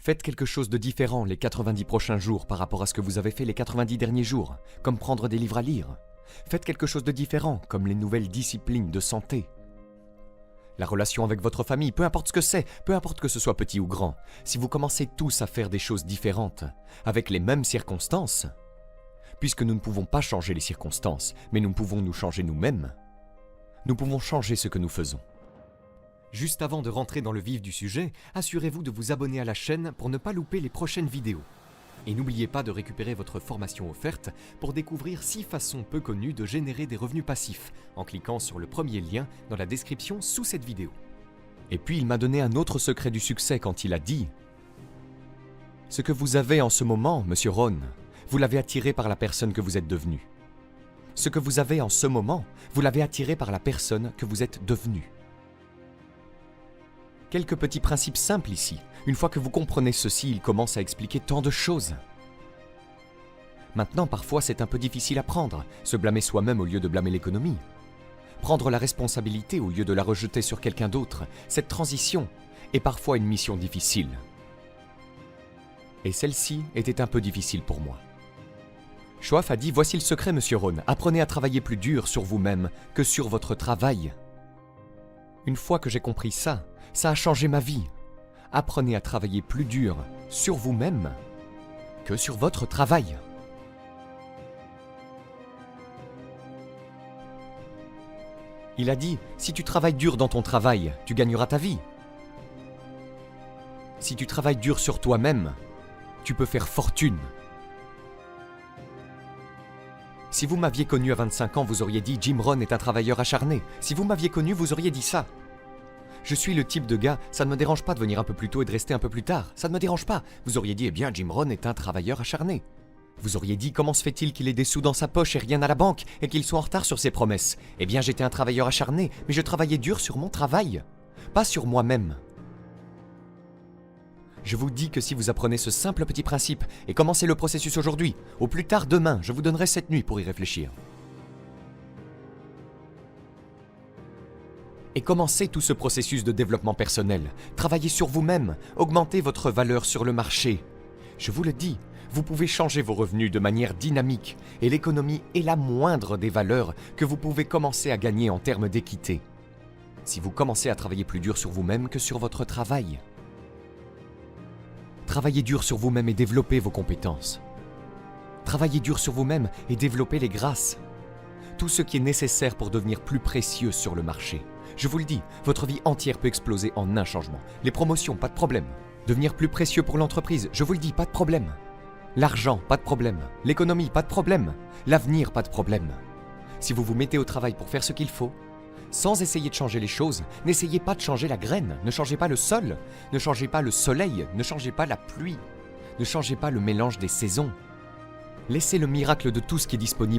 Faites quelque chose de différent les 90 prochains jours par rapport à ce que vous avez fait les 90 derniers jours, comme prendre des livres à lire. Faites quelque chose de différent, comme les nouvelles disciplines de santé. La relation avec votre famille, peu importe ce que c'est, peu importe que ce soit petit ou grand, si vous commencez tous à faire des choses différentes, avec les mêmes circonstances, puisque nous ne pouvons pas changer les circonstances, mais nous pouvons nous changer nous-mêmes, nous pouvons changer ce que nous faisons. Juste avant de rentrer dans le vif du sujet, assurez-vous de vous abonner à la chaîne pour ne pas louper les prochaines vidéos. Et n'oubliez pas de récupérer votre formation offerte pour découvrir 6 façons peu connues de générer des revenus passifs en cliquant sur le premier lien dans la description sous cette vidéo. Et puis il m'a donné un autre secret du succès quand il a dit « Ce que vous avez en ce moment, Monsieur Ron, vous l'avez attiré par la personne que vous êtes devenu. Ce que vous avez en ce moment, vous l'avez attiré par la personne que vous êtes devenu. » Quelques petits principes simples ici. Une fois que vous comprenez ceci, il commence à expliquer tant de choses. Maintenant, parfois, c'est un peu difficile à prendre, se blâmer soi-même au lieu de blâmer l'économie. Prendre la responsabilité au lieu de la rejeter sur quelqu'un d'autre, cette transition est parfois une mission difficile. Et celle-ci était un peu difficile pour moi. Choaf a dit « Voici le secret, Monsieur Ron, apprenez à travailler plus dur sur vous-même que sur votre travail. » Une fois que j'ai compris ça a changé ma vie. Apprenez à travailler plus dur sur vous-même que sur votre travail. Il a dit, si tu travailles dur dans ton travail, tu gagneras ta vie. Si tu travailles dur sur toi-même, tu peux faire fortune. Si vous m'aviez connu à 25 ans, vous auriez dit, Jim Rohn est un travailleur acharné. Si vous m'aviez connu, vous auriez dit ça. Je suis le type de gars, ça ne me dérange pas de venir un peu plus tôt et de rester un peu plus tard. Ça ne me dérange pas. Vous auriez dit, eh bien, Jim Rohn est un travailleur acharné. Vous auriez dit, comment se fait-il qu'il ait des sous dans sa poche et rien à la banque et qu'il soit en retard sur ses promesses? Eh bien, j'étais un travailleur acharné, mais je travaillais dur sur mon travail, pas sur moi-même. Je vous dis que si vous apprenez ce simple petit principe et commencez le processus aujourd'hui, au plus tard demain, je vous donnerai cette nuit pour y réfléchir. Et commencez tout ce processus de développement personnel. Travaillez sur vous-même, augmentez votre valeur sur le marché. Je vous le dis, vous pouvez changer vos revenus de manière dynamique et l'économie est la moindre des valeurs que vous pouvez commencer à gagner en termes d'équité. Si vous commencez à travailler plus dur sur vous-même que sur votre travail. Travaillez dur sur vous-même et développez vos compétences. Travaillez dur sur vous-même et développez les grâces. Tout ce qui est nécessaire pour devenir plus précieux sur le marché. Je vous le dis, votre vie entière peut exploser en un changement. Les promotions, pas de problème. Devenir plus précieux pour l'entreprise, je vous le dis, pas de problème. L'argent, pas de problème. L'économie, pas de problème. L'avenir, pas de problème. Si vous vous mettez au travail pour faire ce qu'il faut, sans essayer de changer les choses, n'essayez pas de changer la graine, ne changez pas le sol, ne changez pas le soleil, ne changez pas la pluie, ne changez pas le mélange des saisons. Laissez le miracle de tout ce qui est disponible